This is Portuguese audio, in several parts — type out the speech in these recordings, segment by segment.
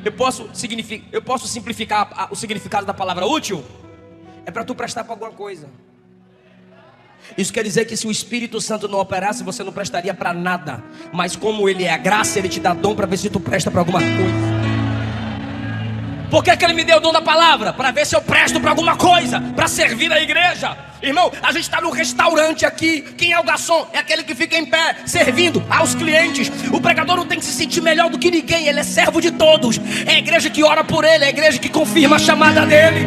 Eu posso simplificar o significado da palavra útil. É para tu prestar para alguma coisa. Isso quer dizer que se o Espírito Santo não operasse, você não prestaria para nada. Mas como Ele é a graça, Ele te dá dom para ver se tu presta para alguma coisa. Por que Ele me deu o dom da palavra? Para ver se eu presto para alguma coisa, para servir a igreja. Irmão, a gente está no restaurante aqui. Quem é o garçom? É aquele que fica em pé, servindo aos clientes. O pregador não tem que se sentir melhor do que ninguém. Ele é servo de todos. É a igreja que ora por ele, é a igreja que confirma a chamada dele.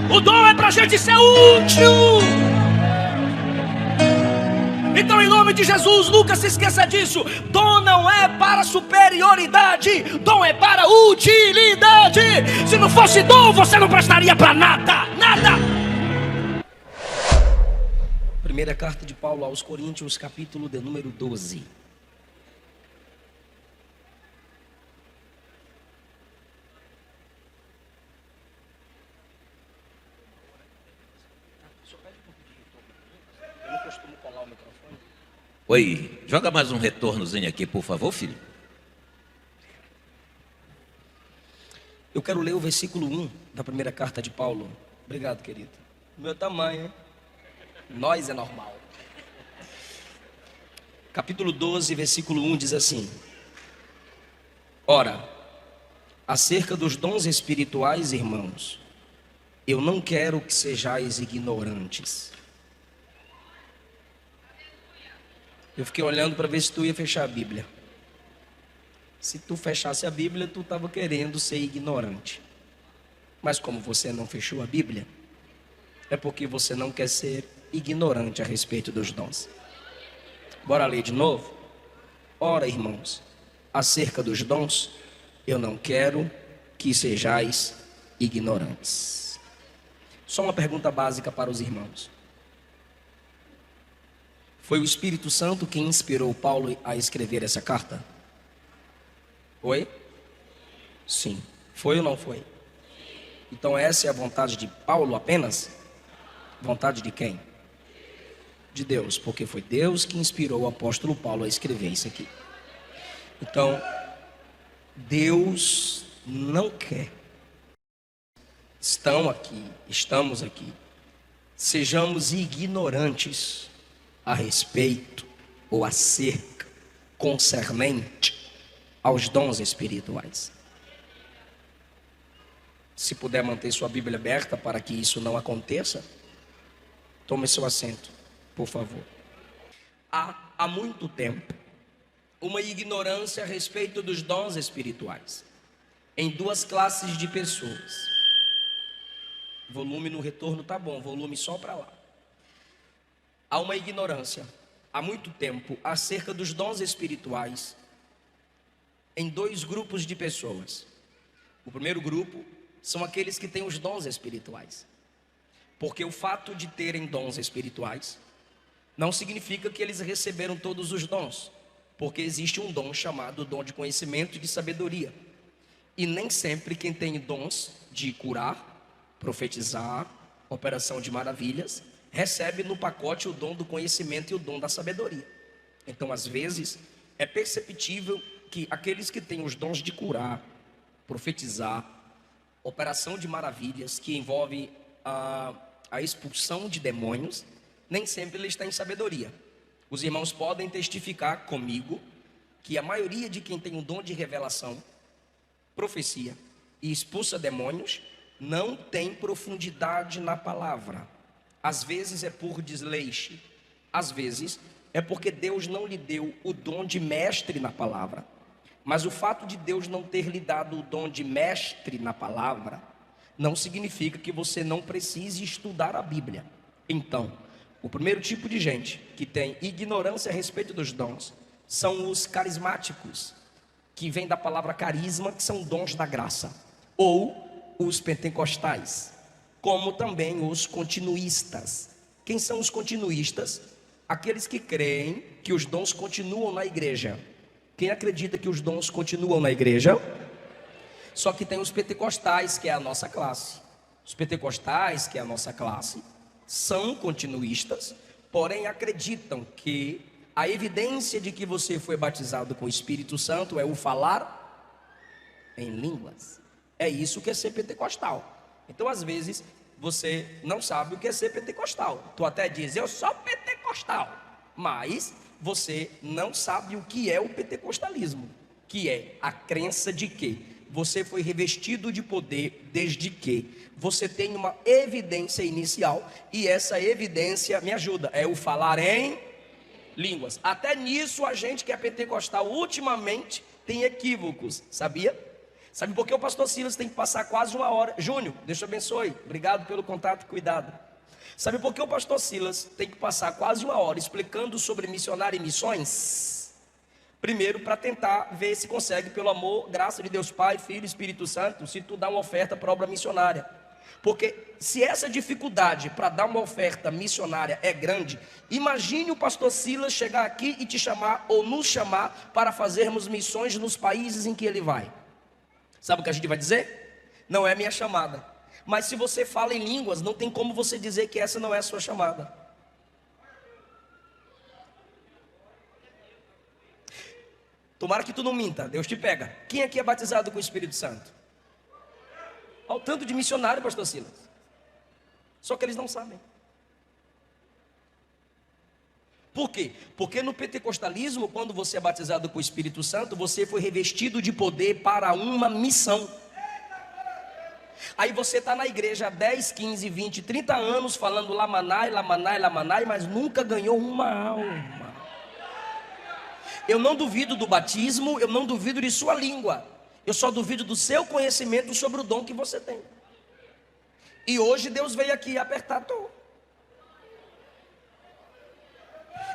O dom é para a gente ser útil. Então, em nome de Jesus, nunca se esqueça disso. Dom não é para superioridade, dom é para utilidade. Se não fosse dom, você não prestaria para nada, nada. Primeira carta de Paulo aos Coríntios, capítulo de número 12. Eu não costumo colar o microfone. Oi, joga mais um retornozinho aqui, por favor, filho. Eu quero ler o versículo 1 da primeira carta de Paulo. Obrigado, querido. Meu tamanho, hein? Nós é normal. Capítulo 12, versículo 1 diz assim: Ora, acerca dos dons espirituais, irmãos, eu não quero que sejais ignorantes. Eu fiquei olhando para ver se tu ia fechar a Bíblia. Se tu fechasse a Bíblia, tu estava querendo ser ignorante. Mas como você não fechou a Bíblia, é porque você não quer ser ignorante a respeito dos dons. Bora ler de novo? Ora, irmãos, acerca dos dons, eu não quero que sejais ignorantes. Só uma pergunta básica para os irmãos. Foi o Espírito Santo quem inspirou Paulo a escrever essa carta? Foi? Sim. Foi ou não foi? Então essa é a vontade de Paulo apenas? Vontade de quem? De Deus, porque foi Deus que inspirou o apóstolo Paulo a escrever isso aqui. Então, Deus não quer. Estamos aqui, sejamos ignorantes a respeito ou acerca, concernente aos dons espirituais. Se puder manter sua Bíblia aberta para que isso não aconteça, tome seu assento, por favor. Há muito tempo, uma ignorância a respeito dos dons espirituais em duas classes de pessoas. Volume no retorno tá bom, volume só para lá. Há uma ignorância há muito tempo acerca dos dons espirituais em dois grupos de pessoas. O primeiro grupo são aqueles que têm os dons espirituais, porque o fato de terem dons espirituais não significa que eles receberam todos os dons, porque existe um dom chamado dom de conhecimento e de sabedoria, e nem sempre quem tem dons de curar, profetizar, operação de maravilhas, recebe no pacote o dom do conhecimento e o dom da sabedoria. Então, às vezes, é perceptível que aqueles que têm os dons de curar, profetizar, operação de maravilhas, que envolve a expulsão de demônios, nem sempre eles têm sabedoria. Os irmãos podem testificar comigo que a maioria de quem tem o dom de revelação, profecia e expulsa demônios, não tem profundidade na palavra. Às vezes é por desleixo, às vezes é porque Deus não lhe deu o dom de mestre na palavra. Mas o fato de Deus não ter lhe dado o dom de mestre na palavra não significa que você não precise estudar a Bíblia. Então, o primeiro tipo de gente que tem ignorância a respeito dos dons são os carismáticos, que vem da palavra carisma, que são dons da graça, ou os pentecostais, como também os continuistas. Quem são os continuistas? Aqueles que creem que os dons continuam na igreja. Quem acredita que os dons continuam na igreja? Só que tem os pentecostais, que é a nossa classe. Os pentecostais, que é a nossa classe, são continuistas, porém acreditam que a evidência de que você foi batizado com o Espírito Santo é o falar em línguas. É isso que é ser pentecostal. Então, às vezes, você não sabe o que é ser pentecostal. Tu até diz, eu sou pentecostal, mas você não sabe o que é o pentecostalismo, que é a crença de que você foi revestido de poder desde que você tem uma evidência inicial, e essa evidência, me ajuda, é o falar em línguas. Até nisso a gente que é pentecostal ultimamente tem equívocos, sabia? Sabe por que o pastor Silas tem que passar quase 1 hora? Júnior, Deus te abençoe, obrigado pelo contato e cuidado. Sabe por que o pastor Silas tem que passar quase 1 hora explicando sobre missionário e missões? Primeiro, para tentar ver se consegue, pelo amor, graça de Deus Pai, Filho e Espírito Santo, se tu dá uma oferta para a obra missionária. Porque se essa dificuldade para dar uma oferta missionária é grande, imagine o pastor Silas chegar aqui e te chamar ou nos chamar para fazermos missões nos países em que ele vai. Sabe o que a gente vai dizer? Não é minha chamada. Mas se você fala em línguas, não tem como você dizer que essa não é a sua chamada. Tomara que tu não minta, Deus te pega. Quem aqui é batizado com o Espírito Santo? Olha o tanto de missionário, pastor Silas. Só que eles não sabem. Por quê? Porque no pentecostalismo, quando você é batizado com o Espírito Santo, você foi revestido de poder para uma missão. Aí você está na igreja há 10, 15, 20, 30 anos falando lamanai, lamanai, lamanai, mas nunca ganhou uma alma. Eu não duvido do batismo, eu não duvido de sua língua. Eu só duvido do seu conhecimento sobre o dom que você tem. E hoje Deus veio aqui apertar tu.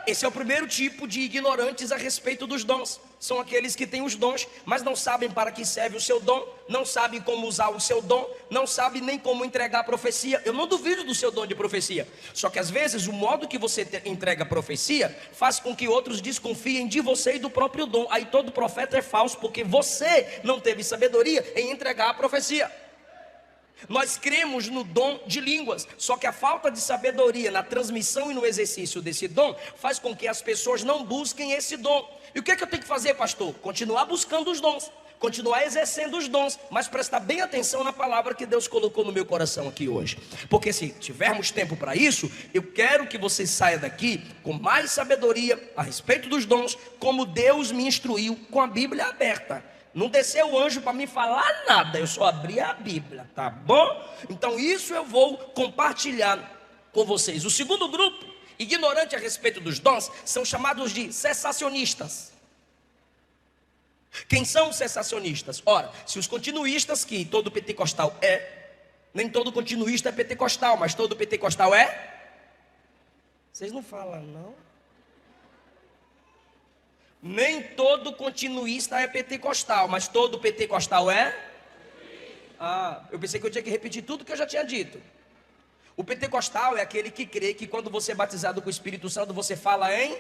Esse é o primeiro tipo de ignorantes a respeito dos dons. São aqueles que têm os dons, mas não sabem para que serve o seu dom, não sabem como usar o seu dom, não sabem nem como entregar a profecia. Eu não duvido do seu dom de profecia. Só que às vezes o modo que você entrega a profecia faz com que outros desconfiem de você e do próprio dom. Aí todo profeta é falso, porque você não teve sabedoria em entregar a profecia. Nós cremos no dom de línguas, só que a falta de sabedoria na transmissão e no exercício desse dom faz com que as pessoas não busquem esse dom. E o que é que eu tenho que fazer, pastor? Continuar buscando os dons, continuar exercendo os dons, mas prestar bem atenção na palavra que Deus colocou no meu coração aqui hoje. Porque se tivermos tempo para isso, eu quero que você saia daqui com mais sabedoria a respeito dos dons, como Deus me instruiu, com a Bíblia aberta. Não desceu o anjo para me falar nada, eu só abri a Bíblia, tá bom? Então isso eu vou compartilhar com vocês. O segundo grupo, ignorante a respeito dos dons, são chamados de cessacionistas. Quem são os cessacionistas? Ora, se os continuistas, que todo pentecostal é, nem todo continuista é pentecostal, mas todo pentecostal é? Vocês não falam não? Nem todo continuista é pentecostal, mas todo pentecostal é? Ah, eu pensei que eu tinha que repetir tudo que eu já tinha dito. O pentecostal é aquele que crê que quando você é batizado com o Espírito Santo, você fala em?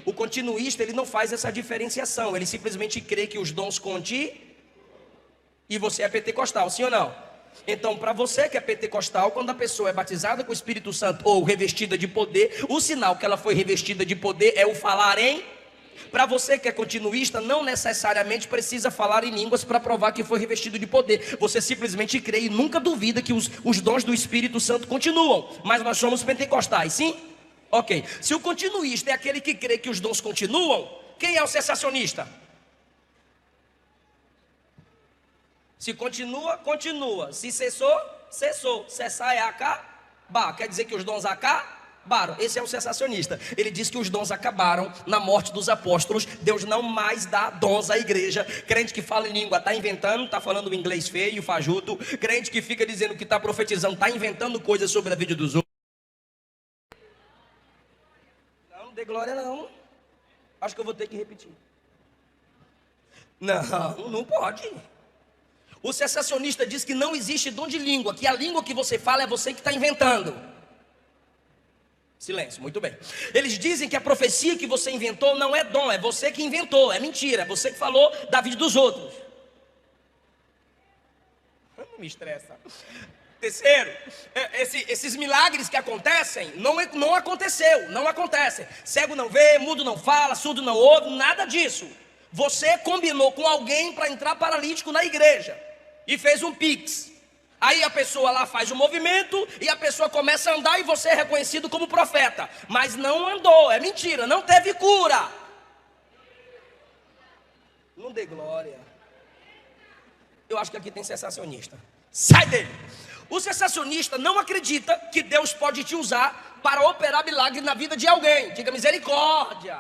O continuista, ele não faz essa diferenciação, ele simplesmente crê que os dons continuam e você é pentecostal, sim ou não? Então, para você que é pentecostal, quando a pessoa é batizada com o Espírito Santo ou revestida de poder, o sinal que ela foi revestida de poder é o falar em? Para você que é continuista, não necessariamente precisa falar em línguas para provar que foi revestido de poder. Você simplesmente crê e nunca duvida que os dons do Espírito Santo continuam. Mas nós somos pentecostais, sim? Ok. Se o continuista é aquele que crê que os dons continuam, quem é o cessacionista? Se continua, continua. Se cessou, cessou. Cessar é acabar. Quer dizer que os dons acabaram. Esse é o cessacionista. Ele diz que os dons acabaram na morte dos apóstolos. Deus não mais dá dons à igreja. Crente que fala em língua está inventando, está falando inglês feio, fajuto. Crente que fica dizendo que está profetizando, está inventando coisas sobre a vida dos outros. Não dê glória não. Acho que eu vou ter que repetir. Não pode. O cessacionista diz que não existe dom de língua, que a língua que você fala é você que está inventando. Silêncio, muito bem. Eles dizem que a profecia que você inventou não é dom, é você que inventou, é mentira, é você que falou da vida dos outros. Não me estressa. Terceiro, esses milagres que acontecem, não acontecem. Cego não vê, mudo não fala, surdo não ouve, nada disso. Você combinou com alguém para entrar paralítico na igreja e fez um pix. Aí a pessoa lá faz o movimento e a pessoa começa a andar e você é reconhecido como profeta. Mas não andou, é mentira, não teve cura. Não dê glória. Eu acho que aqui tem sensacionista. Sai dele. O sensacionista não acredita que Deus pode te usar para operar milagre na vida de alguém. Diga misericórdia.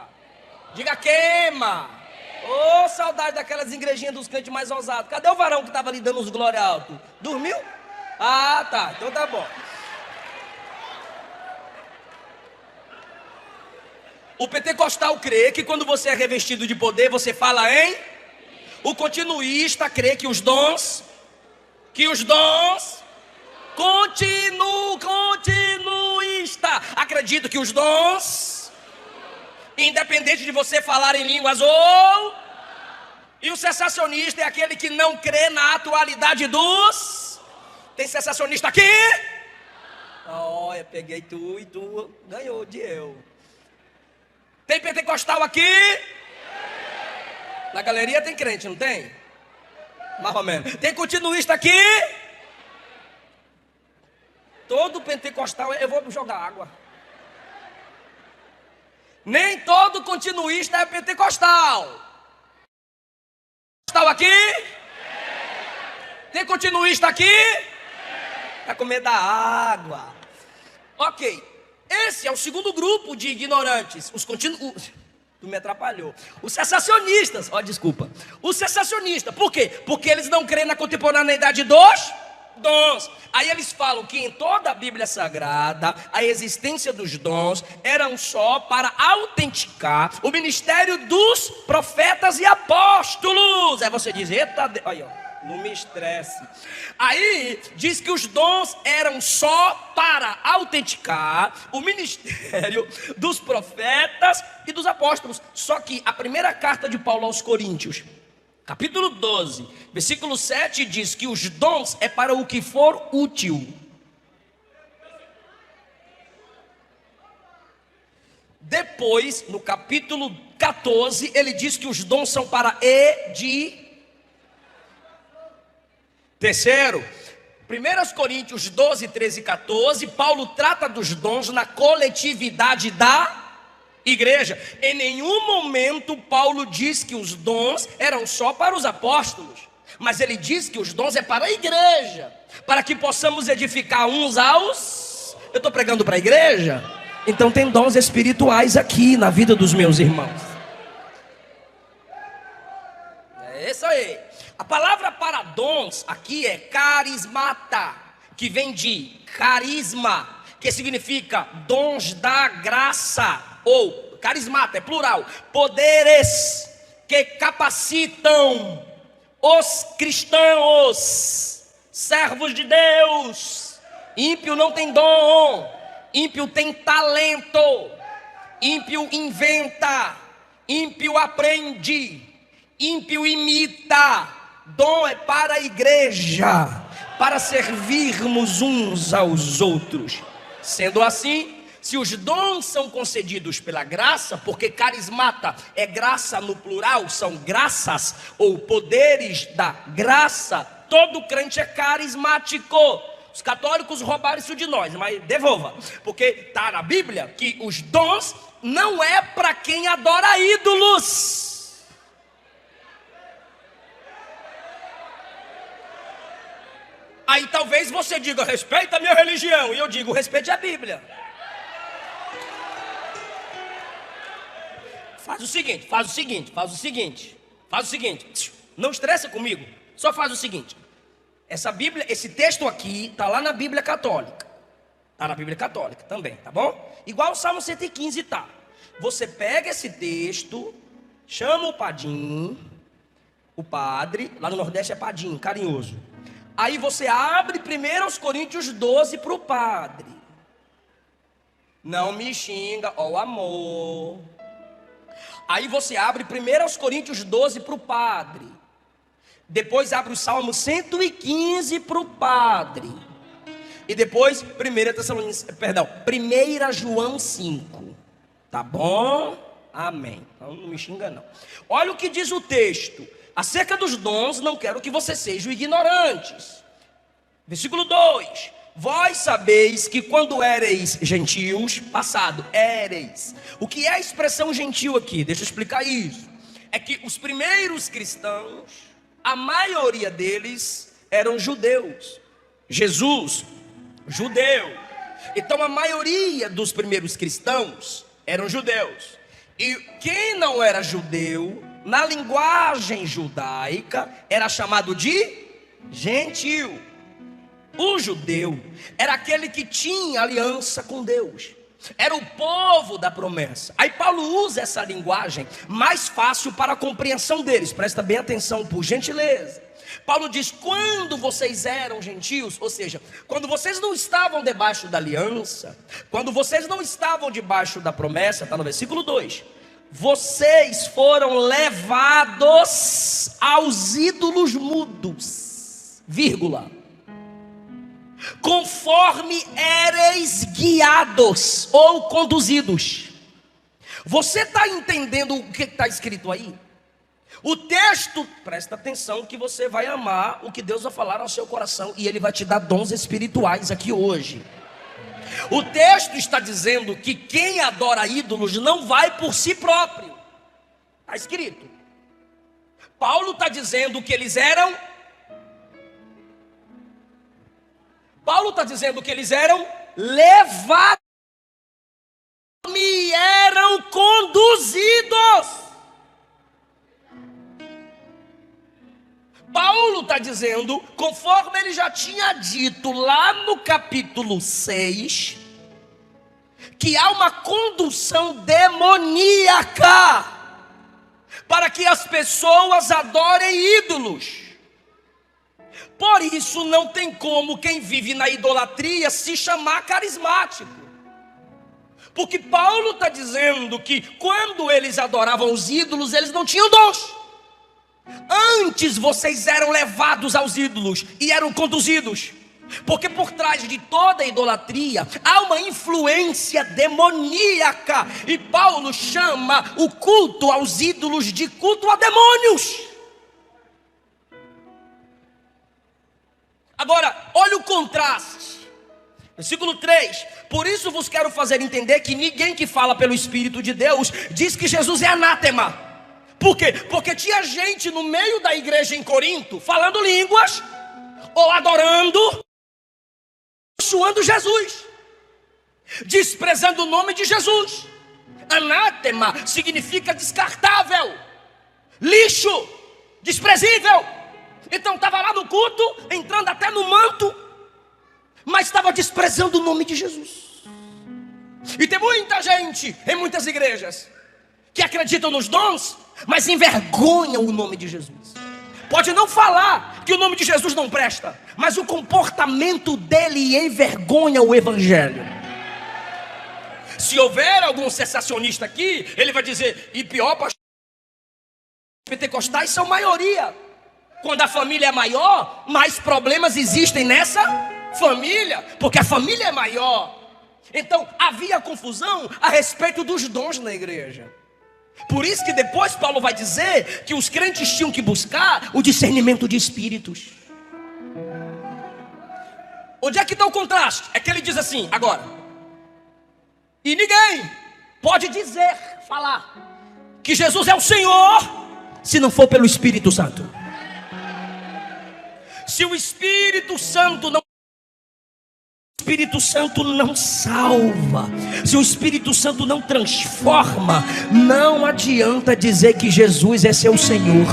Diga queima. Ô, saudade daquelas igrejinhas dos crentes mais ousados. Cadê o varão que estava ali dando os glória alto? Dormiu? Ah, tá. Então tá bom. O pentecostal crê que quando você é revestido de poder, você fala em... O continuista crê que os dons... Continuista. Acredito que os dons... Independente de você falar em línguas ou... E o sensacionista é aquele que não crê na atualidade dos... Tem sensacionista aqui? Olha, peguei tu e tu ganhou de eu. Tem pentecostal aqui? Na galeria tem crente, não tem? Mais ou menos. Tem continuista aqui? Todo pentecostal, eu vou jogar água. Nem todo continuista é pentecostal. Pentecostal aqui? Tem continuista aqui? Está com medo da água. Ok. Esse é o segundo grupo de ignorantes. Os continuistas. Tu me atrapalhou. Os sensacionistas. Ó, desculpa. Os sensacionistas. Por quê? Porque eles não creem na contemporaneidade dos dons. Aí eles falam que em toda a Bíblia Sagrada a existência dos dons eram só para autenticar o ministério dos profetas e apóstolos. Aí você diz, eita, aí ó, não me estresse. Aí diz que os dons eram só para autenticar o ministério dos profetas e dos apóstolos. Só que a primeira carta de Paulo aos Coríntios, capítulo 12, versículo 7, diz que os dons é para o que for útil. Depois, no capítulo 14, ele diz que os dons são para Terceiro, 1 Coríntios 12, 13 e 14, Paulo trata dos dons na coletividade da igreja. Em nenhum momento Paulo diz que os dons eram só para os apóstolos, mas ele diz que os dons é para a igreja, para que possamos edificar uns aos... Eu estou pregando para a igreja? Então tem dons espirituais aqui na vida dos meus irmãos. É isso aí. A palavra para dons aqui é carismata, que vem de carisma, que significa dons da graça, ou carismata, é plural, poderes que capacitam os cristãos, servos de Deus. Ímpio não tem dom, ímpio tem talento, ímpio inventa, ímpio aprende, ímpio imita. Dom é para a igreja, para servirmos uns aos outros. Sendo assim, se os dons são concedidos pela graça, porque carismata é graça no plural, são graças ou poderes da graça, todo crente é carismático. Os católicos roubaram isso de nós, mas devolva, porque está na Bíblia que os dons não é para quem adora ídolos. Aí talvez você diga, respeita a minha religião. E eu digo, respeite a Bíblia. Faz o seguinte. Não estressa comigo. Só faz o seguinte. Essa Bíblia, esse texto aqui, está lá na Bíblia Católica. Está na Bíblia Católica também, tá bom? Igual o Salmo 115 tá. Você pega esse texto, chama o padim, o padre, lá no Nordeste é padim, carinhoso. Aí você abre 1 Coríntios 12 para o padre. Não me xinga, ó o amor. Aí você abre 1 Coríntios 12 para o padre. Depois abre o Salmo 115 para o padre. E depois 1 João 5. Tá bom? Amém. Então, não me xinga não. Olha o que diz o texto. Acerca dos dons, não quero que vocês sejam ignorantes. Versículo 2. Vós sabeis que quando éreis gentios, passado, éreis. O que é a expressão gentil aqui? Deixa eu explicar isso. É que os primeiros cristãos, a maioria deles eram judeus. Jesus, judeu. Então a maioria dos primeiros cristãos eram judeus. E quem não era judeu, na linguagem judaica, era chamado de gentil. O judeu era aquele que tinha aliança com Deus, era o povo da promessa. Aí Paulo usa essa linguagem mais fácil para a compreensão deles. Presta bem atenção, por gentileza. Paulo diz: quando vocês eram gentios, ou seja, quando vocês não estavam debaixo da aliança, quando vocês não estavam debaixo da promessa, está no versículo 2, vocês foram levados aos ídolos mudos, vírgula, conforme éreis guiados ou conduzidos. Você está entendendo o que está escrito aí? O texto, presta atenção que você vai amar o que Deus vai falar ao seu coração, e Ele vai te dar dons espirituais aqui hoje. O texto está dizendo que quem adora ídolos não vai por si próprio. Está escrito. Paulo está dizendo que eles eram... Paulo está dizendo que eles eram levados e eram conduzidos. Paulo está dizendo, conforme ele já tinha dito lá no capítulo 6, que há uma condução demoníaca para que as pessoas adorem ídolos. Por isso não tem como quem vive na idolatria se chamar carismático. Porque Paulo está dizendo que quando eles adoravam os ídolos, eles não tinham dons. Antes vocês eram levados aos ídolos e eram conduzidos. Porque por trás de toda a idolatria há uma influência demoníaca. E Paulo chama o culto aos ídolos de culto a demônios. Agora, olha o contraste. Versículo 3. Por isso vos quero fazer entender que ninguém que fala pelo Espírito de Deus diz que Jesus é anátema. Por quê? Porque tinha gente no meio da igreja em Corinto falando línguas ou adorando, suando Jesus, desprezando o nome de Jesus. Anátema significa descartável, lixo, desprezível. Então estava lá no culto, entrando até no manto, mas estava desprezando o nome de Jesus. E tem muita gente em muitas igrejas que acreditam nos dons, mas envergonham o nome de Jesus. Pode não falar que o nome de Jesus não presta, mas o comportamento dele envergonha o evangelho. Se houver algum sensacionista aqui, ele vai dizer: e pior, pastor, pentecostais são maioria. Quando a família é maior, mais problemas existem nessa família, porque a família é maior. Então havia confusão a respeito dos dons na igreja. Por isso que depois Paulo vai dizer que os crentes tinham que buscar o discernimento de espíritos. Onde é que está o contraste? É que ele diz assim, agora: e ninguém pode dizer, falar que Jesus é o Senhor se não for pelo Espírito Santo. Se o Espírito Santo não... O Espírito Santo não salva, se o Espírito Santo não transforma, não adianta dizer que Jesus é seu Senhor.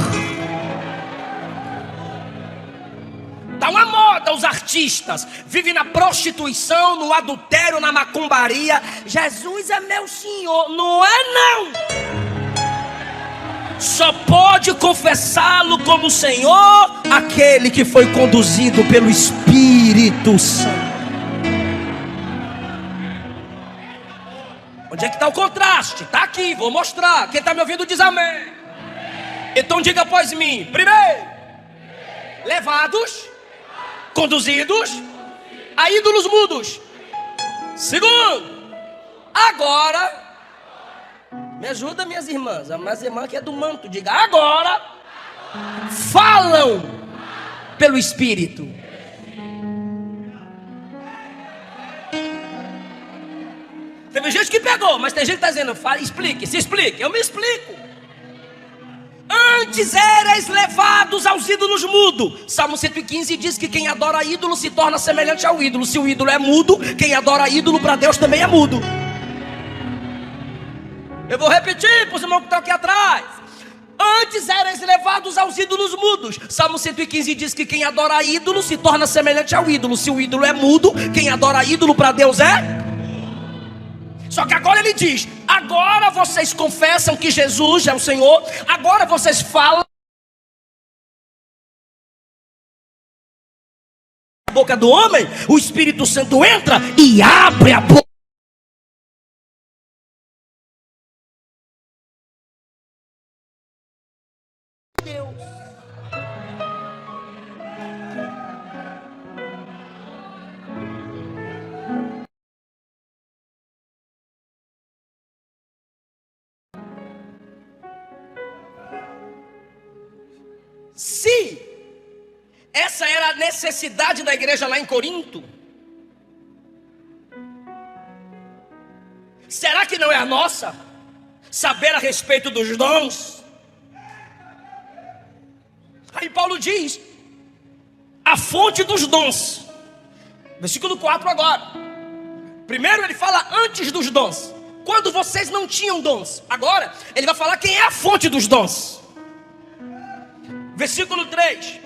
Dá uma moda os artistas, vivem na prostituição, no adultério, na macumbaria. Jesus é meu Senhor. Não é não. Só pode confessá-lo como Senhor aquele que foi conduzido pelo Espírito Santo. Onde é que está o contraste? Está aqui, vou mostrar. Quem está me ouvindo diz amém. Então diga após mim. Primeiro, levados, conduzidos a ídolos mudos. Segundo, agora, Me ajuda, minhas irmãs. A minha irmã que é do manto, diga agora. Falam pelo Espírito. Teve gente que pegou, mas tem gente que está dizendo, fala, explique, se explique. Eu me explico. Antes erais levados aos ídolos mudos. Salmo 115 diz que quem adora ídolo se torna semelhante ao ídolo. Se o ídolo é mudo, quem adora ídolo para Deus também é mudo. Eu vou repetir para os irmãos que estão aqui atrás. Antes erais levados aos ídolos mudos. Salmo 115 diz que quem adora ídolo se torna semelhante ao ídolo. Se o ídolo é mudo, quem adora ídolo para Deus é? Só que agora ele diz, agora vocês confessam que Jesus é o Senhor. Agora vocês falam a boca do homem. O Espírito Santo entra e abre a boca. Se essa era a necessidade da igreja lá em Corinto, será que não é a nossa? Saber a respeito dos dons? Aí Paulo diz, a fonte dos dons. Versículo 4 agora. Primeiro ele fala antes dos dons, quando vocês não tinham dons. Agora ele vai falar quem é a fonte dos dons. Versículo 3,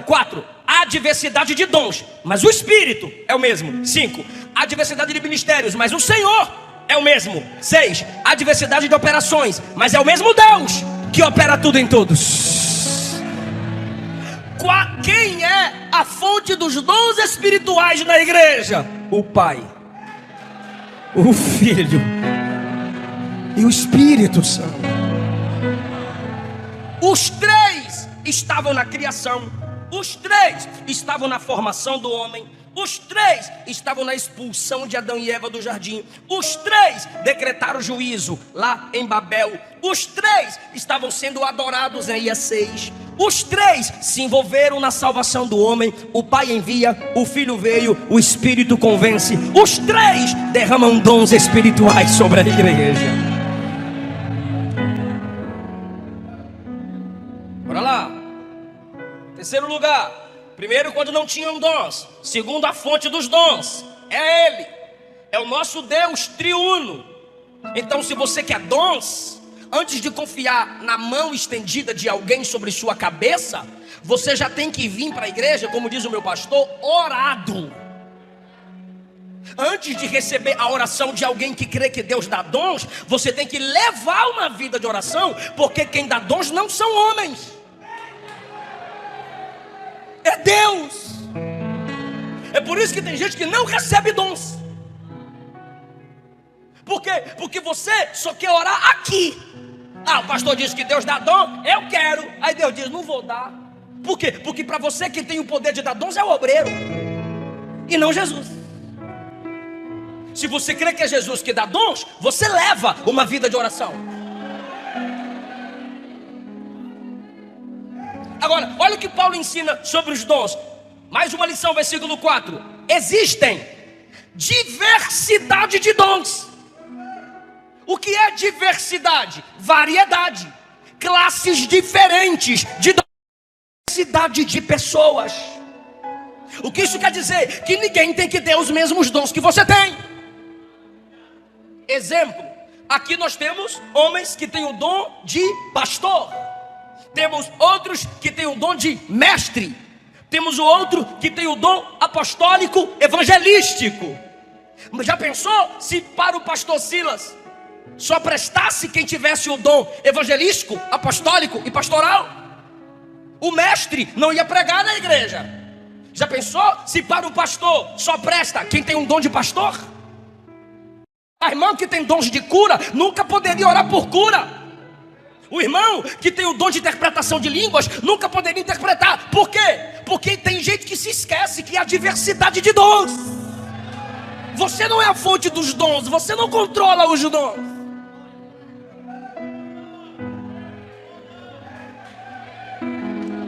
4, há diversidade de dons, mas o Espírito é o mesmo. 5, há diversidade de ministérios, mas o Senhor é o mesmo. 6, há diversidade de operações, mas é o mesmo Deus que opera tudo em todos. Quem é a fonte dos dons espirituais na igreja? O Pai, o Filho e o Espírito Santo. Os três estavam na criação, os três estavam na formação do homem, os três estavam na expulsão de Adão e Eva do jardim, os três decretaram juízo lá em Babel, os três estavam sendo adorados em Isaías 6, os três se envolveram na salvação do homem. O Pai envia, o Filho veio, o Espírito convence, os três derramam dons espirituais sobre a igreja. Bora lá. Terceiro lugar. Primeiro, quando não tinham dons. Segundo, a fonte dos dons. É Ele. É o nosso Deus triuno. Então, se você quer dons, antes de confiar na mão estendida de alguém sobre sua cabeça, você já tem que vir para a igreja, como diz o meu pastor, orado. Antes de receber a oração de alguém que crê que Deus dá dons, você tem que levar uma vida de oração, porque quem dá dons não são homens, é Deus. É por isso que tem gente que não recebe dons. Por quê? Porque você só quer orar aqui. Ah, o pastor disse que Deus dá dom, eu quero. Aí Deus diz, não vou dar. Por quê? Porque para você quem tem o poder de dar dons é o obreiro, e não Jesus. Se você crê que é Jesus que dá dons, você leva uma vida de oração. Agora, olha o que Paulo ensina sobre os dons. Mais uma lição, versículo 4. Existem diversidade de dons. O que é diversidade? Variedade. Classes diferentes de dons. Diversidade de pessoas. O que isso quer dizer? Que ninguém tem que ter os mesmos dons que você tem. Exemplo, aqui nós temos homens que têm o dom de pastor. Temos outros que têm o dom de mestre. Temos o outro que tem o dom apostólico evangelístico. Mas já pensou se para o pastor Silas só prestasse quem tivesse o dom evangelístico, apostólico e pastoral? O mestre não ia pregar na igreja. Já pensou se para o pastor só presta quem tem um dom de pastor? A irmã que tem dons de cura nunca poderia orar por cura. O irmão que tem o dom de interpretação de línguas nunca poderia interpretar. Por quê? Porque tem gente que se esquece que há diversidade de dons. Você não é a fonte dos dons, você não controla os dons.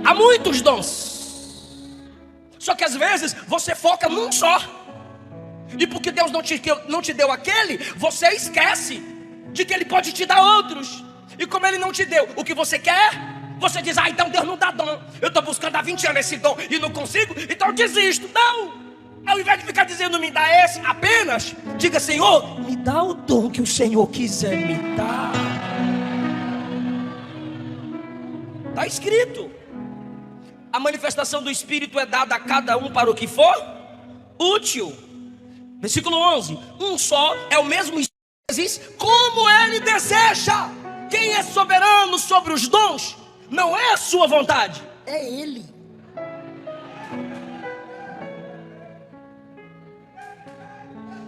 Há muitos dons. Só que às vezes você foca num só. E porque Deus não te deu aquele, você esquece de que Ele pode te dar outros. E como Ele não te deu o que você quer, você diz: ah, então Deus não dá dom. Eu estou buscando há 20 anos esse dom e não consigo, então eu desisto. Não! Ao invés de ficar dizendo me dá esse, apenas diga: Senhor, me dá o dom que o Senhor quiser me dar. Está escrito: a manifestação do Espírito é dada a cada um para o que for útil. Versículo 11: um só é o mesmo Espírito, como Ele deseja. Quem é soberano sobre os dons não é a sua vontade, é Ele.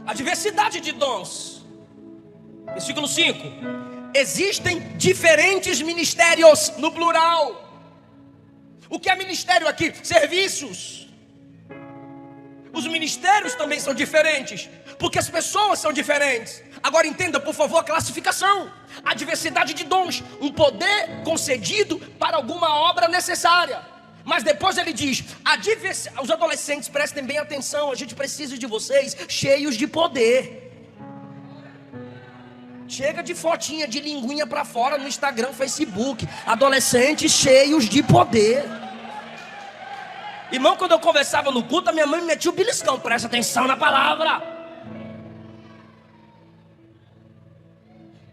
A diversidade de dons. Versículo 5: existem diferentes ministérios, no plural. O que é ministério aqui? Serviços. Os ministérios também são diferentes, porque as pessoas são diferentes. Agora entenda, por favor, a classificação. A diversidade de dons, um poder concedido para alguma obra necessária. Mas depois ele diz: os adolescentes, prestem bem atenção, a gente precisa de vocês cheios de poder. Chega de fotinha de linguinha para fora no Instagram, Facebook. Adolescentes cheios de poder. Irmão, quando eu conversava no culto, a minha mãe me metia o beliscão. Presta atenção na palavra.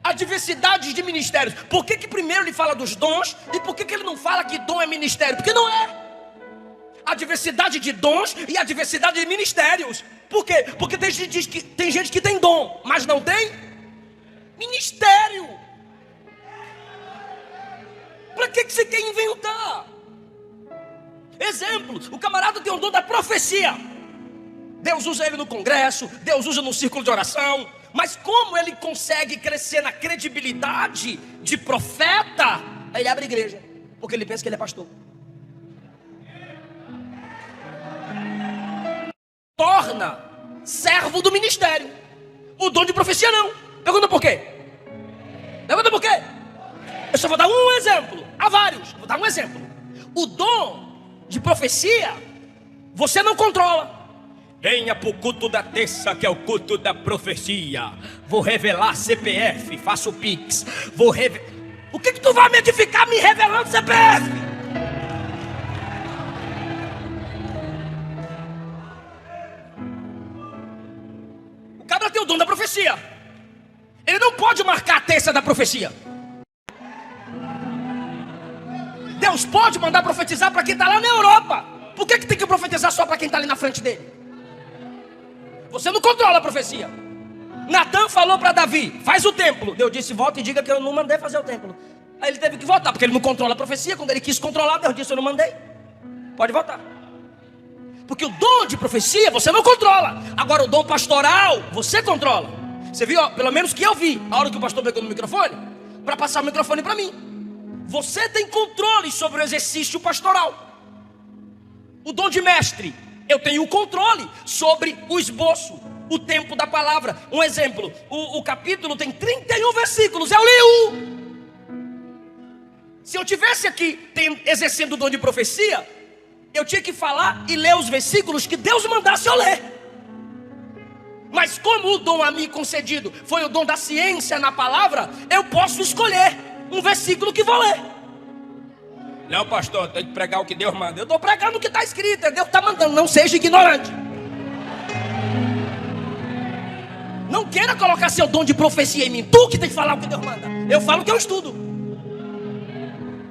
A diversidade de ministérios. Por que primeiro ele fala dos dons? E por que ele não fala que dom é ministério? Porque não é. A diversidade de dons e a diversidade de ministérios. Por quê? Porque tem gente que tem dom, mas não tem ministério. Para que você quer inventar? Exemplo: o camarada tem o dom da profecia. Deus usa ele no congresso, Deus usa no círculo de oração. Mas como ele consegue crescer na credibilidade de profeta? Aí ele abre igreja, porque ele pensa que ele é pastor. Torna servo do ministério. O dom de profecia não. Pergunta por quê? Pergunta por quê? Eu só vou dar um exemplo. Há vários, vou dar um exemplo. O dom de profecia você não controla. Venha pro culto da terça, que é o culto da profecia. Vou revelar CPF, faço Pix. O que tu vai me edificar me revelando CPF? O cara tem o dom da profecia. Ele não pode marcar a terça da profecia. Deus pode mandar profetizar para quem está lá na Europa. Por que tem que profetizar só para quem está ali na frente dele? Você não controla a profecia. Natan falou para Davi: faz o templo. Deus disse: volta e diga que eu não mandei fazer o templo. Aí ele teve que voltar, porque ele não controla a profecia. Quando ele quis controlar, Deus disse: eu não mandei. Pode voltar. Porque o dom de profecia você não controla. Agora o dom pastoral você controla. Você viu, ó, pelo menos que eu vi, a hora que o pastor pegou no microfone, para passar o microfone para mim. Você tem controle sobre o exercício pastoral. O dom de mestre, eu tenho o controle sobre o esboço, o tempo da palavra. Um exemplo: o capítulo tem 31 versículos, eu li um. Se eu tivesse aqui exercendo o dom de profecia, eu tinha que falar e ler os versículos que Deus mandasse eu ler. Mas como o dom a mim concedido foi o dom da ciência na palavra, eu posso escolher um versículo que vou ler. Não, pastor, tem que pregar o que Deus manda. Eu estou pregando o que está escrito, Deus está mandando. Não seja ignorante. Não queira colocar seu dom de profecia em mim. Tu que tem que falar o que Deus manda. Eu falo o que eu estudo.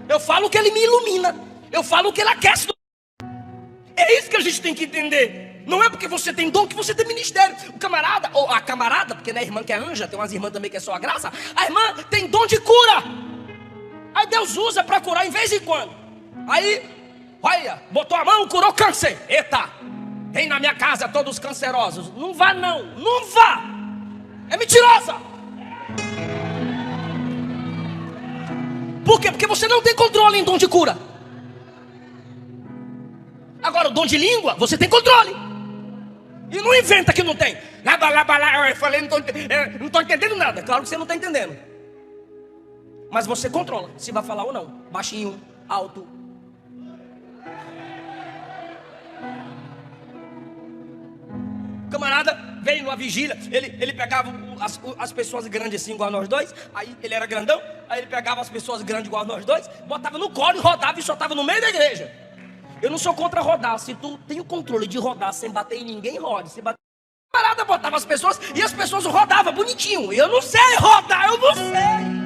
Eu falo o que Ele me ilumina. Eu falo o que Ele aquece. É isso que a gente tem que entender. Não é porque você tem dom que você tem ministério. O camarada, ou a camarada, porque não é irmã que é anja, tem umas irmãs também que é só a graça. A irmã tem dom de cura. Aí Deus usa para curar em vez em quando. Aí, olha, botou a mão, curou câncer. Eita, vem na minha casa todos cancerosos. Não vá não, não vá. É mentirosa. Por quê? Porque você não tem controle em dom de cura. Agora o dom de língua, você tem controle. E não inventa que não tem. Eu falei, não estou entendendo nada. Claro que você não está entendendo. Mas você controla se vai falar ou não. Baixinho, alto. veio numa vigília, ele pegava as pessoas grandes assim, igual nós dois. Aí ele era grandão, aí ele pegava as pessoas grandes igual nós dois, botava no colo e rodava e soltava no meio da igreja. Eu não sou contra rodar. Se tu tem o controle de rodar sem bater em ninguém, rode. Se bater parada, botava as pessoas e as pessoas rodavam bonitinho. Eu não sei rodar, eu não sei.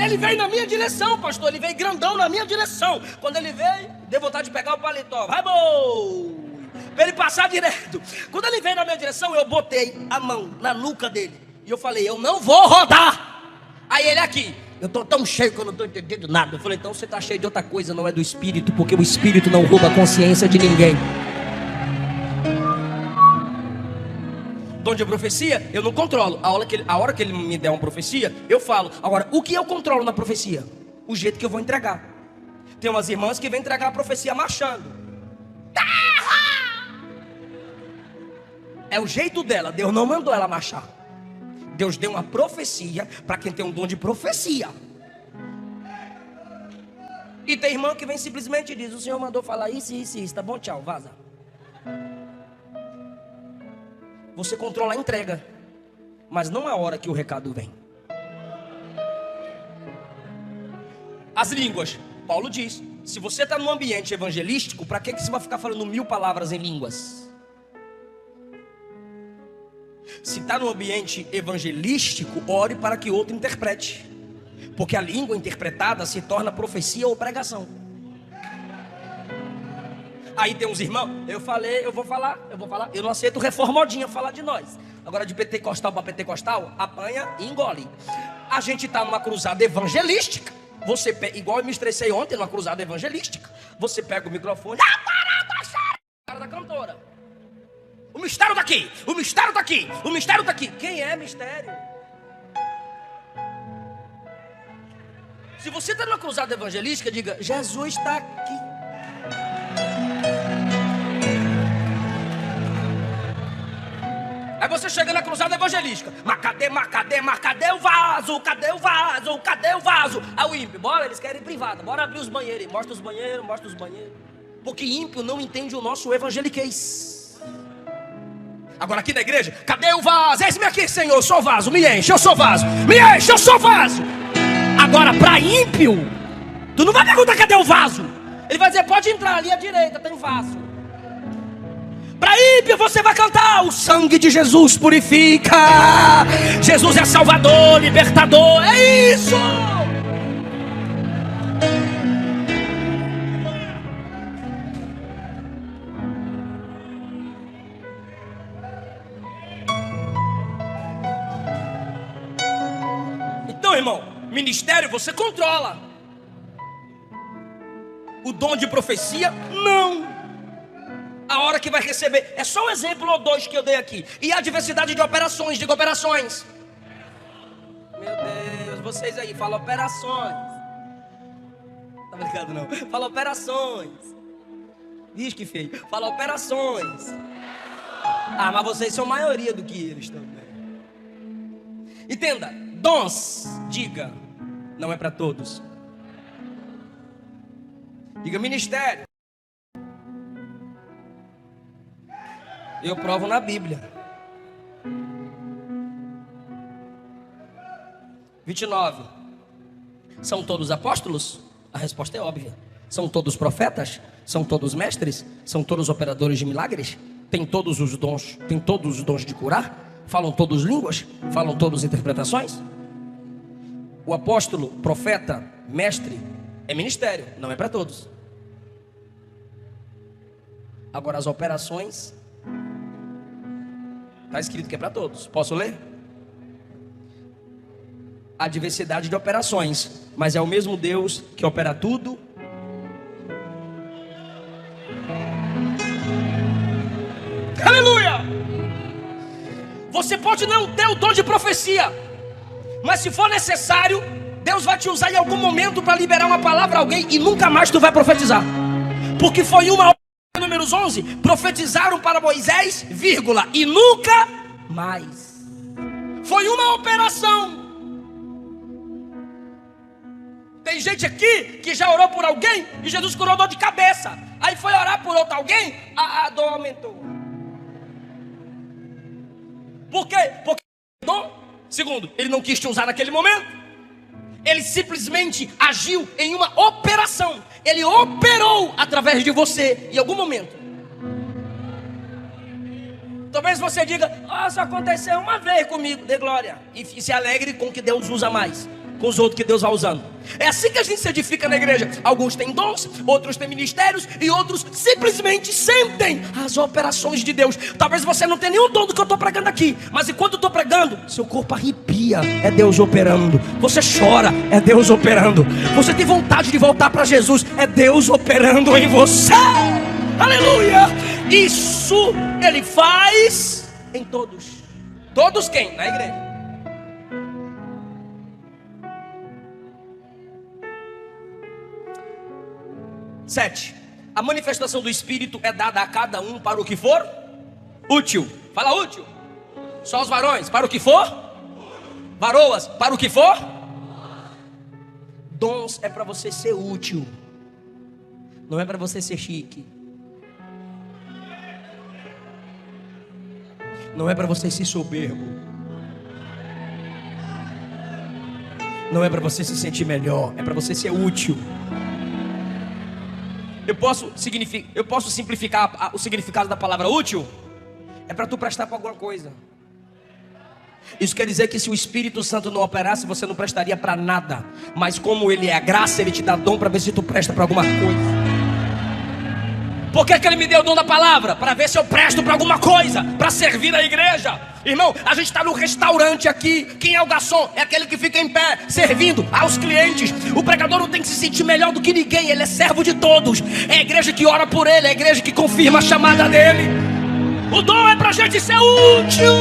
Ele veio na minha direção, pastor. Ele veio grandão na minha direção. Quando ele veio, deu vontade de pegar o paletó. Vai, bom! Pra ele passar direto. Quando ele veio na minha direção, eu botei a mão na nuca dele. E eu falei, eu não vou rodar. Aí ele aqui, eu tô tão cheio que eu não tô entendendo nada. Eu falei, então você tá cheio de outra coisa, não é do Espírito. Porque o Espírito não rouba a consciência de ninguém. Dom de profecia, eu não controlo. A hora que ele me der uma profecia, eu falo. Agora, o que eu controlo na profecia? O jeito que eu vou entregar. Tem umas irmãs que vêm entregar a profecia marchando. É o jeito dela. Deus não mandou ela marchar. Deus deu uma profecia para quem tem um dom de profecia. E tem irmã que vem simplesmente e diz, o Senhor mandou falar isso, isso, isso. Tá bom, tchau, vaza. Você controla a entrega, mas não a hora que o recado vem. As línguas, Paulo diz, se você está num ambiente evangelístico, para que você vai ficar falando 1000 palavras em línguas? Se está num ambiente evangelístico, ore para que outro interprete, porque a língua interpretada se torna profecia ou pregação. Aí tem uns irmãos, eu vou falar, eu não aceito reformodinha falar de nós. Agora de pentecostal para pentecostal, apanha e engole. A gente está numa cruzada evangelística. Você pega, igual eu me estressei ontem numa cruzada evangelística. Você pega o microfone, cara da cantora. O mistério está aqui, o mistério está aqui, o mistério está aqui. Quem é mistério? Se você está numa cruzada evangelística, diga, Jesus está aqui. Aí você chega na cruzada evangelística. Mas cadê o vaso? Cadê o vaso? Cadê o vaso? Aí o ímpio, bora, eles querem privada. Bora abrir os banheiros. Mostra os banheiros, mostra os banheiros. Porque ímpio não entende o nosso evangeliquez. Agora aqui na igreja, cadê o vaso? Eis-me aqui, Senhor, eu sou vaso. Me enche, eu sou vaso. Me enche, eu sou vaso. Agora para ímpio, tu não vai perguntar cadê o vaso. Ele vai dizer, pode entrar ali à direita, tem vaso. Para ímpio você vai cantar, o sangue de Jesus purifica. Jesus é Salvador, libertador, é isso. Então, irmão, ministério você controla. O dom de profecia, não. A hora que vai receber, é só um exemplo ou dois que eu dei aqui. E a diversidade de operações, diga operações. Meu Deus, vocês aí, falam operações. Tá brincando não? Fala operações. Diz que feio, fala operações. Ah, mas vocês são maioria do que eles também. Entenda, dons, diga, não é para todos. Diga ministério. Eu provo na Bíblia. 29. São todos apóstolos? A resposta é óbvia. São todos profetas? São todos mestres? São todos operadores de milagres? Tem todos os dons? Tem todos os dons de curar? Falam todos línguas? Falam todos interpretações? O apóstolo, profeta, mestre é ministério, não é para todos. Agora as operações está escrito que é para todos. Posso ler? A diversidade de operações, mas é o mesmo Deus que opera tudo. Aleluia! Você pode não ter o dom de profecia, mas se for necessário, Deus vai te usar em algum momento para liberar uma palavra a alguém e nunca mais tu vai profetizar. Porque foi uma Números 11, profetizaram para Moisés, vírgula, e nunca mais. Foi uma operação. Tem gente aqui que já orou por alguém e Jesus curou dor de cabeça. Aí foi orar por outro alguém, a dor aumentou. Por quê? Porque dom. Segundo, ele não quis te usar naquele momento. Ele simplesmente agiu em uma operação. Ele operou através de você em algum momento. Talvez você diga: só aconteceu uma vez comigo, dê glória. E se alegre com o que Deus usa mais, com os outros que Deus vai usando. É assim que a gente se edifica na igreja. Alguns têm dons, outros têm ministérios, e outros simplesmente sentem as operações de Deus. Talvez você não tenha nenhum dom do que eu estou pregando aqui, mas enquanto eu estou pregando, seu corpo arrepia, é Deus operando. Você chora, é Deus operando. Você tem vontade de voltar para Jesus, é Deus operando em você. Aleluia! Isso Ele faz em todos. Todos quem? Na igreja. Sete, a manifestação do Espírito é dada a cada um para o que for útil. Fala útil. Só os varões, para o que for. Varoas, para o que for. Dons é para você ser útil. Não é para você ser chique. Não é para você ser soberbo. Não é para você se sentir melhor. É para você ser útil. Eu posso simplificar o significado da palavra útil. É para tu prestar para alguma coisa. Isso quer dizer que se o Espírito Santo não operasse, você não prestaria para nada. Mas como Ele é a graça, Ele te dá dom para ver se tu presta para alguma coisa. Por que Ele me deu o dom da palavra? Para ver se eu presto para alguma coisa, para servir na igreja. Irmão, a gente está no restaurante aqui. Quem é o garçom? É aquele que fica em pé, servindo aos clientes. O pregador não tem que se sentir melhor do que ninguém. Ele é servo de todos. É a igreja que ora por ele, é a igreja que confirma a chamada dele. O dom é para a gente ser útil.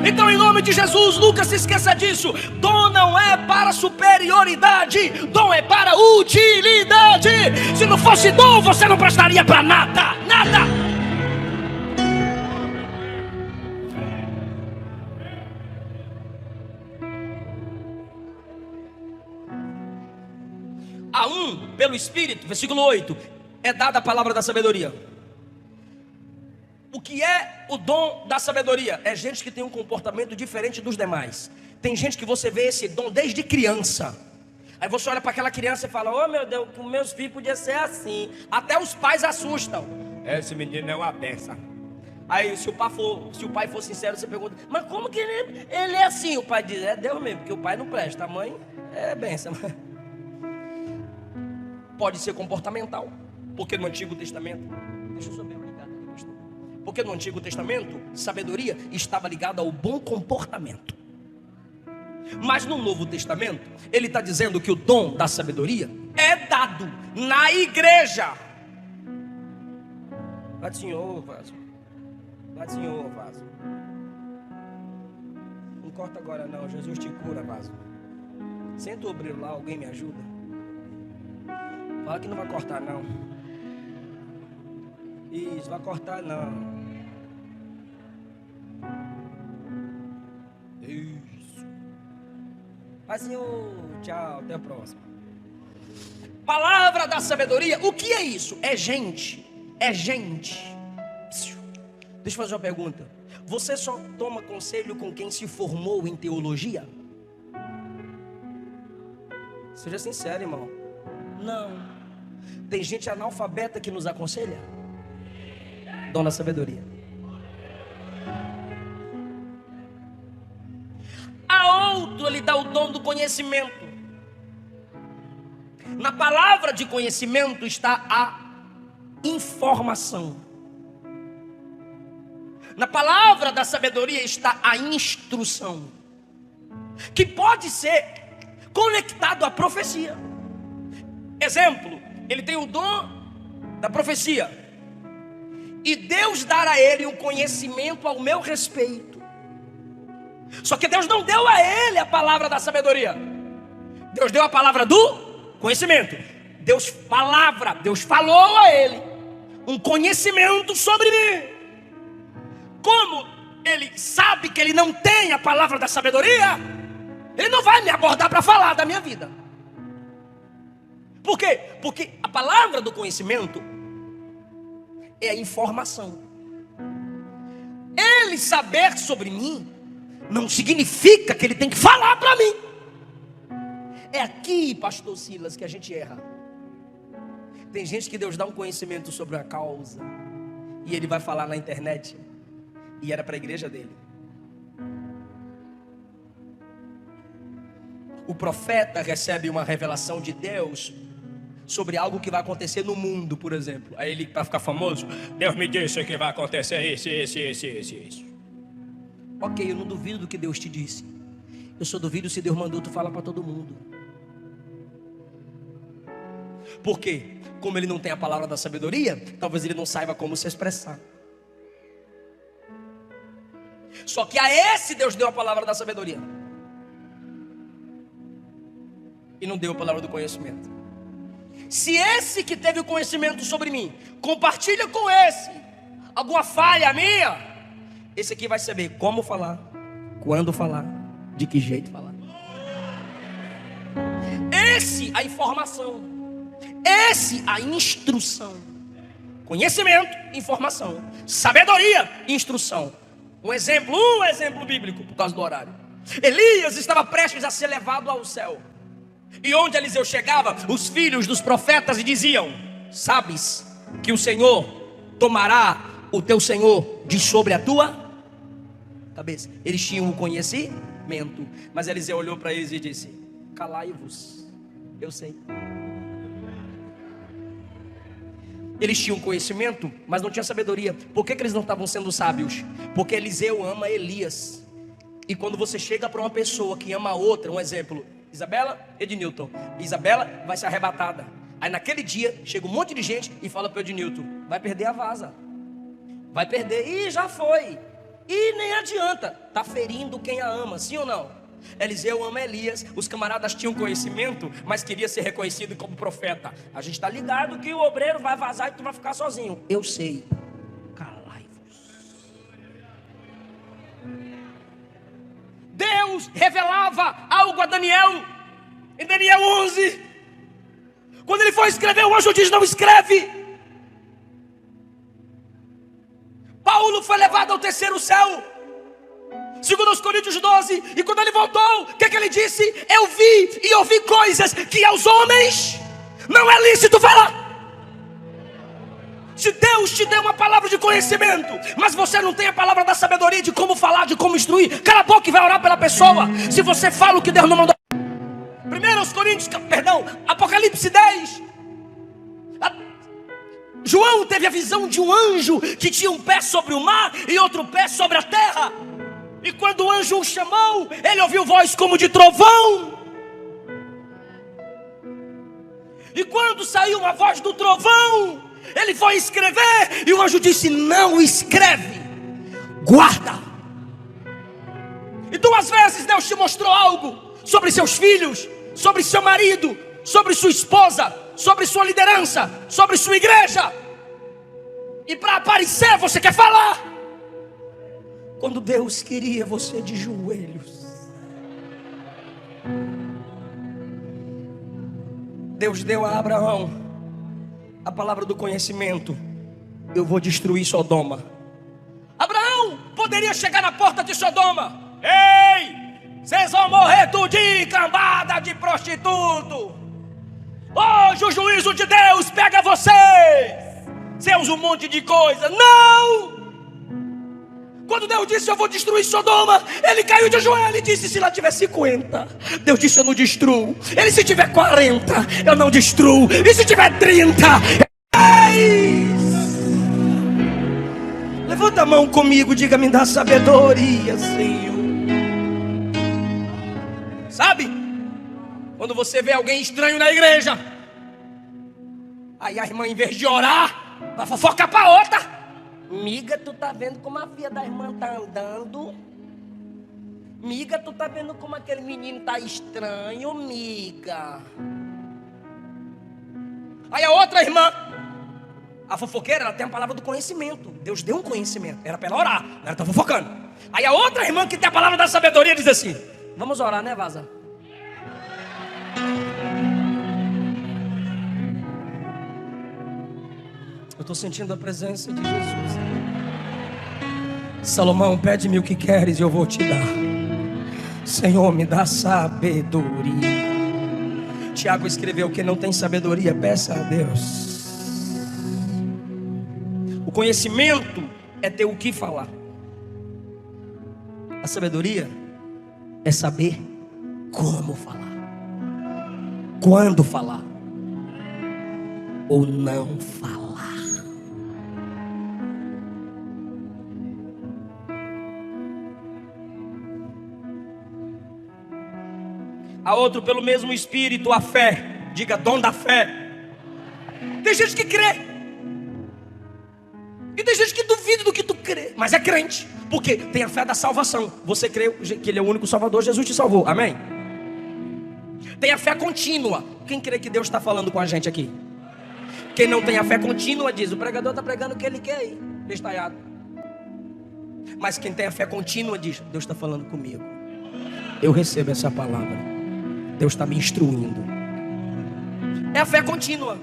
Então, em nome de Jesus, nunca se esqueça disso. Dom não é para superioridade, dom é para utilidade. Se não fosse dom, você não prestaria para nada. Nada. A um, pelo Espírito, versículo 8, é dada a palavra da sabedoria. O que é o dom da sabedoria? É gente que tem um comportamento diferente dos demais. Tem gente que você vê esse dom desde criança. Aí você olha para aquela criança e fala: meu Deus, com meus filhos podia ser assim. Até os pais assustam. Esse menino é uma benção. Aí se o pai for sincero, você pergunta: mas como que ele é assim? O pai diz: é Deus mesmo, porque o pai não presta, a mãe é benção. Pode ser comportamental, porque no Antigo Testamento, deixa eu só ver obrigado aqui, pastor. Porque no Antigo Testamento, sabedoria estava ligada ao bom comportamento. Mas no Novo Testamento, ele está dizendo que o dom da sabedoria é dado na igreja. Vai, Senhor, vaso. Vai, Senhor, vaso. Não corta agora não, Jesus te cura, vaso. Senta o obreiro lá, alguém me ajuda. Fala que não vai cortar não. Isso, vai cortar não. Isso. Vai, Senhor, tchau, até a próxima. Palavra da sabedoria, o que é isso? É gente. É gente. Deixa eu fazer uma pergunta. Você só toma conselho com quem se formou em teologia? Seja sincero, irmão. Não. Tem gente analfabeta que nos aconselha. Dom da sabedoria. A outro ele dá o dom do conhecimento. Na palavra de conhecimento está a informação. Na palavra da sabedoria está a instrução, que pode ser conectado à profecia. Exemplo, ele tem o dom da profecia, e Deus dará a ele um conhecimento ao meu respeito. Só que Deus não deu a ele a palavra da sabedoria. Deus deu a palavra do conhecimento. Deus falou a ele um conhecimento sobre mim. Como ele sabe que ele não tem a palavra da sabedoria, ele não vai me abordar para falar da minha vida. Por quê? Porque a palavra do conhecimento é a informação. ele saber sobre mim não significa que ele tem que falar para mim. É aqui, pastor Silas, que a gente erra. Tem gente que Deus dá um conhecimento sobre a causa e ele vai falar na internet, e era para a igreja dele. O profeta recebe uma revelação de Deus sobre algo que vai acontecer no mundo, por exemplo. Aí ele, para ficar famoso, Deus me disse que vai acontecer isso. Ok, eu não duvido do que Deus te disse. Eu só duvido se Deus mandou tu falar para todo mundo. Por quê? Como ele não tem a palavra da sabedoria, talvez ele não saiba como se expressar. Só que a esse Deus deu a palavra da sabedoria e não deu a palavra do conhecimento. Se esse que teve o conhecimento sobre mim compartilha com esse alguma falha minha, esse aqui vai saber como falar, quando falar, de que jeito falar. Esse a informação, esse a instrução. Conhecimento, informação. Sabedoria, instrução. Um exemplo bíblico, por causa do horário. Elias estava prestes a ser levado ao céu. E onde Eliseu chegava, os filhos dos profetas lhe diziam: sabes que o Senhor tomará o teu Senhor de sobre a tua cabeça. Eles tinham o conhecimento, mas Eliseu olhou para eles e disse: calai-vos, eu sei. Eles tinham conhecimento, mas não tinham sabedoria. Por que eles não estavam sendo sábios? Porque Eliseu ama Elias. E quando você chega para uma pessoa que ama a outra, um exemplo, Isabela, Ednilton, Isabela vai ser arrebatada. Aí naquele dia chega um monte de gente e fala para Ednilton: vai perder a vaza, vai perder, e já foi, e nem adianta, tá ferindo quem a ama, sim ou não? Eliseu ama Elias. Os camaradas tinham conhecimento, mas queria ser reconhecido como profeta. A gente está ligado que o obreiro vai vazar e tu vai ficar sozinho. Eu sei. Calai-vos. Deus revelava algo a Daniel em Daniel 11. Quando ele foi escrever, o anjo diz: não escreve. Paulo foi levado ao terceiro céu, segundo os Coríntios 12, e quando ele voltou, o que ele disse? Eu vi e ouvi coisas que aos homens não é lícito falar. Se Deus te deu uma palavra de conhecimento, mas você não tem a palavra da sabedoria de como falar, de como instruir, cala a boca e vai orar pela pessoa. Se você fala o que Deus não mandou. Apocalipse 10. João teve a visão de um anjo que tinha um pé sobre o mar e outro pé sobre a terra. E quando o anjo o chamou, ele ouviu voz como de trovão. E quando saiu a voz do trovão, ele foi escrever, e o anjo disse: não escreve, guarda. E 2 vezes Deus te mostrou algo sobre seus filhos, sobre seu marido, sobre sua esposa, sobre sua liderança, sobre sua igreja. E para aparecer você quer falar, quando Deus queria você de joelhos. Deus deu a Abraão a palavra do conhecimento: eu vou destruir Sodoma. Abraão poderia chegar na porta de Sodoma: ei, vocês vão morrer tudinho, cambada de prostituto. Hoje o juízo de Deus pega vocês, seus um monte de coisa. Não! Quando Deus disse: eu vou destruir Sodoma, ele caiu de joelho e disse: se lá tiver 50, Deus disse: eu não destruo. Ele: se tiver 40, eu não destruo. E se tiver 30, levanta a mão comigo, diga: me dá sabedoria, Senhor. Sabe, quando você vê alguém estranho na igreja, aí a irmã, em vez de orar, vai fofocar para outra. Miga, tu tá vendo como a filha da irmã tá andando? Miga, tu tá vendo como aquele menino tá estranho, miga? Aí a outra irmã, a fofoqueira, ela tem a palavra do conhecimento. Deus deu um conhecimento, era para ela orar, ela tá fofocando. Aí a outra irmã, que tem a palavra da sabedoria, diz assim: vamos orar, né, vaza? Eu estou sentindo a presença de Jesus. Salomão, pede-me o que queres e eu vou te dar. Senhor, me dá sabedoria. Tiago escreveu: quem não tem sabedoria, peça a Deus. O conhecimento é ter o que falar. A sabedoria é saber como falar, quando falar ou não falar. A outro, pelo mesmo Espírito, a fé. Diga, dom da fé. Tem gente que crê e tem gente que duvida do que tu crê, mas é crente, porque tem a fé da salvação. Você crê que Ele é o único Salvador, Jesus te salvou, amém? Tem a fé contínua. Quem crê que Deus está falando com a gente aqui? Quem não tem a fé contínua diz: o pregador está pregando o que ele quer aí, bestalhado. Mas quem tem a fé contínua diz: Deus está falando comigo, eu recebo essa palavra, Deus está me instruindo. É a fé contínua.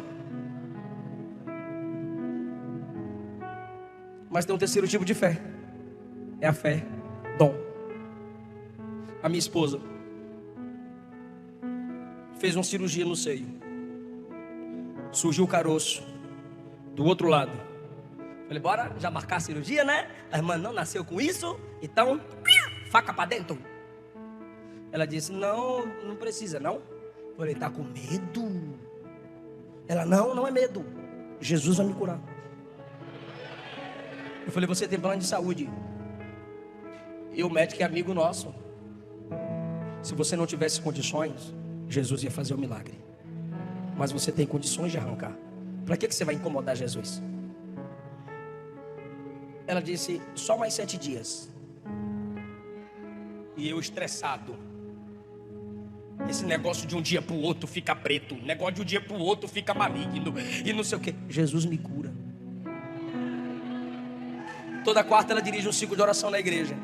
Mas tem um terceiro tipo de fé. É a fé dom. A minha esposa fez uma cirurgia no seio. Surgiu o caroço do outro lado. Falei, bora já marcar a cirurgia, né? A irmã não nasceu com isso, então faca para dentro. Ela disse, não, não precisa não. Falei, tá com medo? Ela, não é medo, Jesus vai me curar. Eu falei, você tem plano de saúde? E o médico é amigo nosso. Se você não tivesse condições, Jesus ia fazer o milagre. Mas você tem condições de arrancar. Para que você vai incomodar Jesus? Ela disse, só mais 7 dias. E eu estressado. Esse negócio de um dia para o outro fica preto. Negócio de um dia para o outro fica maligno. E não sei o que. Jesus me cura. Toda quarta ela dirige um ciclo de oração na igreja.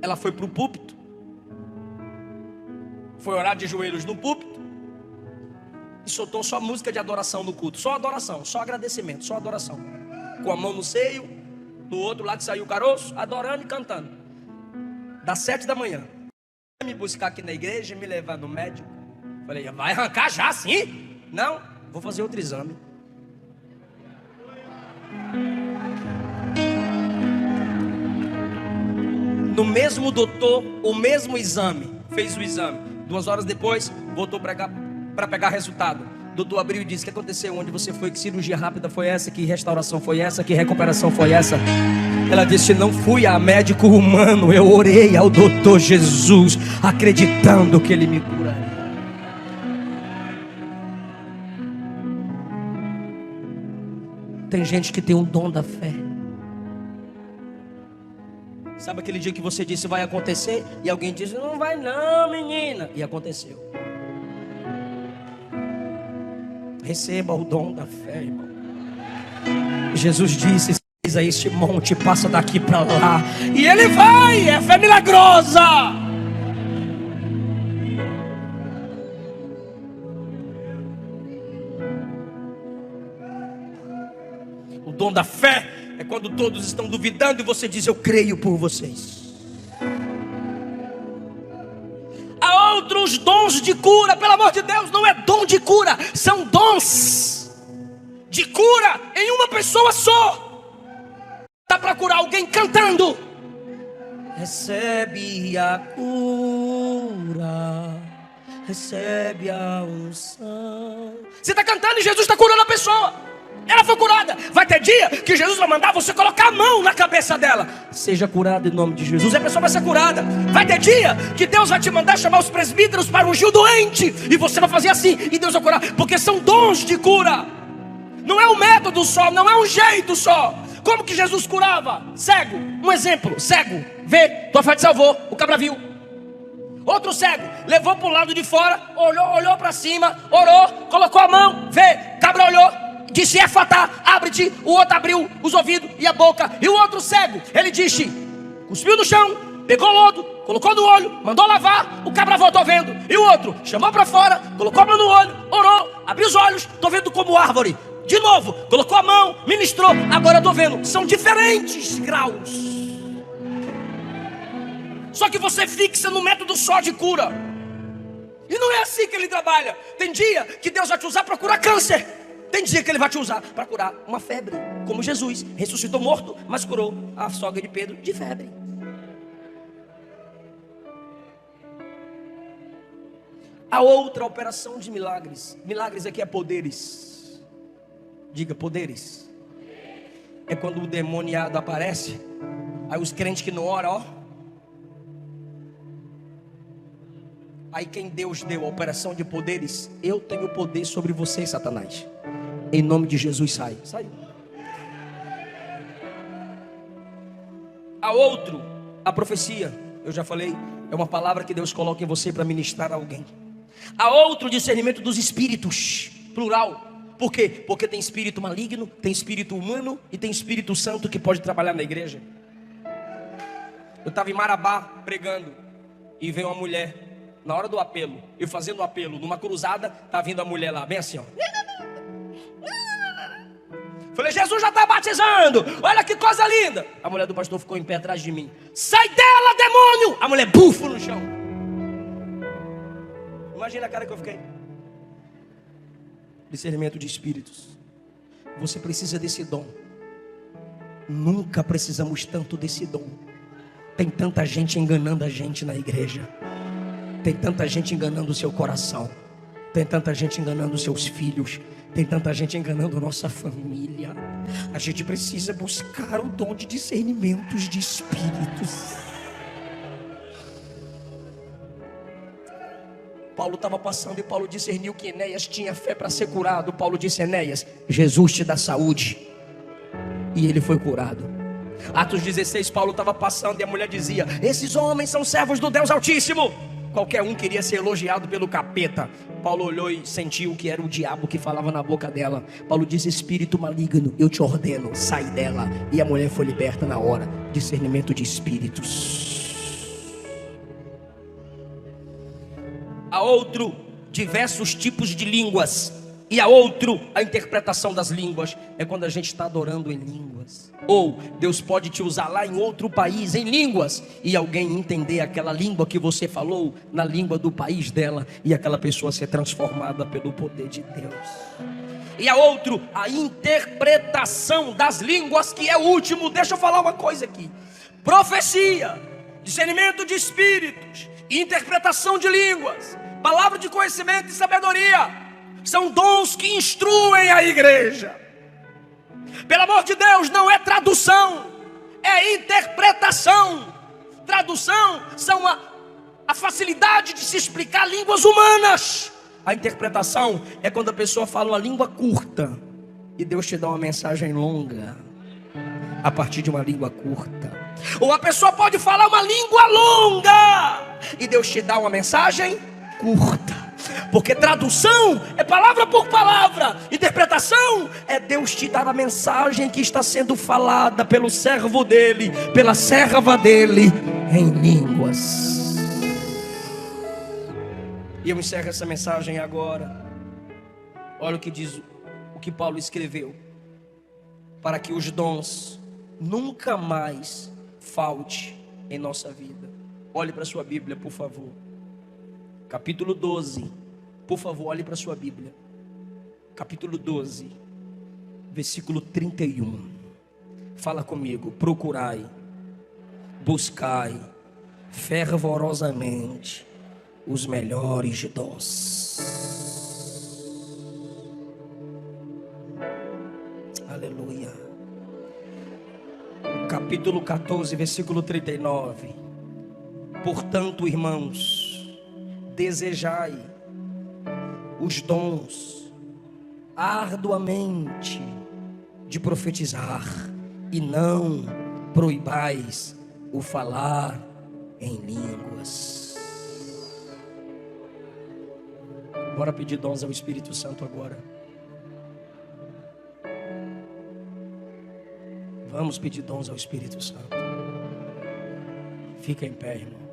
Ela foi para o púlpito. Foi orar de joelhos no púlpito. E soltou só música de adoração no culto. Só adoração, só agradecimento, só adoração. Com a mão no seio. Do outro lado saiu o caroço, adorando e cantando. Das 7 da manhã. Me buscar aqui na igreja e me levar no médico. Falei, vai arrancar já sim? Não, vou fazer outro exame. No mesmo doutor, o mesmo exame. Fez o exame. 2 horas depois, voltou para pegar resultado. O doutor abriu e disse, o que aconteceu? Onde você foi? Que cirurgia rápida foi essa? Que restauração foi essa? Que recuperação foi essa? Ela disse, não fui a médico humano, eu orei ao doutor Jesus, acreditando que ele me curaria. Tem gente que tem um dom da fé. Sabe aquele dia que você disse vai acontecer? E alguém disse, não vai não, menina. E aconteceu. Receba o dom da fé, irmão. Jesus disse, a este monte, passa daqui para lá. E ele vai, é fé milagrosa. O dom da fé é quando todos estão duvidando e você diz, eu creio por vocês. Há outros dons de cura, pelo amor de Deus, não é dom de cura, são dons de cura em uma pessoa só. Dá para curar alguém cantando. Recebe a cura, recebe a unção. Você está cantando e Jesus está curando a pessoa. Ela foi curada. Vai ter dia que Jesus vai mandar você colocar a mão na cabeça dela. Seja curado em nome de Jesus. E a pessoa vai ser curada. Vai ter dia que Deus vai te mandar chamar os presbíteros para ungir o doente. E você vai fazer assim e Deus vai curar. Porque são dons de cura. Não é um método só, não é um jeito só. Como que Jesus curava? Cego, um exemplo, cego, vê, tua fé te salvou, o cabra viu. Outro cego, levou para o lado de fora, olhou para cima, orou, colocou a mão, vê, cabra olhou, disse Efatá, abre-te, o outro abriu os ouvidos e a boca. E o outro cego, ele disse, cuspiu no chão, pegou lodo, colocou no olho, mandou lavar, o cabra voltou vendo. E o outro chamou para fora, colocou a mão no olho, orou, abriu os olhos, estou vendo como árvore. De novo, colocou a mão, ministrou, agora estou vendo. São diferentes graus. Só que você fixa no método só de cura. E não é assim que ele trabalha. Tem dia que Deus vai te usar para curar câncer. Tem dia que ele vai te usar para curar uma febre. Como Jesus ressuscitou morto, mas curou a sogra de Pedro de febre. A outra operação de milagres. Milagres aqui é poderes. Diga poderes. É quando o demoniado aparece. Aí os crentes que não oram, ó. Aí quem Deus deu a operação de poderes, eu tenho poder sobre você, Satanás. Em nome de Jesus, sai. Saiu. A outro, a profecia, eu já falei, é uma palavra que Deus coloca em você para ministrar a alguém. A outro, discernimento dos espíritos, plural. Por quê? Porque tem espírito maligno, tem espírito humano e tem espírito santo que pode trabalhar na igreja. Eu estava em Marabá pregando e veio uma mulher na hora do apelo, eu fazendo o apelo numa cruzada, tá vindo a mulher lá, bem assim, ó. Falei, Jesus já está batizando, olha que coisa linda. A mulher do pastor ficou em pé atrás de mim. Sai dela, demônio! A mulher bufo no chão. Imagina a cara que eu fiquei. Discernimento de espíritos. Você precisa desse dom. Nunca precisamos tanto desse dom. Tem tanta gente enganando a gente na igreja. Tem tanta gente enganando o seu coração. Tem tanta gente enganando os seus filhos. Tem tanta gente enganando a nossa família. A gente precisa buscar o dom de discernimentos de espíritos. Paulo estava passando e Paulo discerniu que Enéas tinha fé para ser curado. Paulo disse: Enéas, Jesus te dá saúde. E ele foi curado. Atos 16, Paulo estava passando e a mulher dizia: esses homens são servos do Deus Altíssimo. Qualquer um queria ser elogiado pelo capeta. Paulo olhou e sentiu que era o diabo que falava na boca dela. Paulo disse: espírito maligno, eu te ordeno, sai dela. E a mulher foi liberta na hora. Discernimento de espíritos. A outro, diversos tipos de línguas. E a outro, a interpretação das línguas. É quando a gente está adorando em línguas. Ou Deus pode te usar lá em outro país em línguas, e alguém entender aquela língua que você falou na língua do país dela, e aquela pessoa ser transformada pelo poder de Deus. E a outro, a interpretação das línguas, que é o último. Deixa eu falar uma coisa aqui. Profecia, discernimento de espíritos, interpretação de línguas, palavra de conhecimento e sabedoria são dons que instruem a igreja. Pelo amor de Deus, não é tradução, é interpretação. Tradução são a facilidade de se explicar línguas humanas. A interpretação é quando a pessoa fala uma língua curta e Deus te dá uma mensagem longa a partir de uma língua curta. Ou a pessoa pode falar uma língua longa e Deus te dá uma mensagem curta. Porque tradução é palavra por palavra. Interpretação é Deus te dar a mensagem que está sendo falada pelo servo dele, pela serva dele, em línguas. E eu encerro essa mensagem agora. Olha o que diz, o que Paulo escreveu: para que os dons nunca mais falte em nossa vida. Olhe para a sua Bíblia, por favor. Capítulo 12. Por favor, olhe para a sua Bíblia. Capítulo 12, versículo 31. Fala comigo. Procurai, buscai fervorosamente os melhores dons. Aleluia. Capítulo 14, versículo 39. Portanto, irmãos, desejai os dons arduamente de profetizar, e não proibais o falar em línguas. Bora pedir dons ao Espírito Santo agora. Vamos pedir dons ao Espírito Santo. Fica em pé, irmão.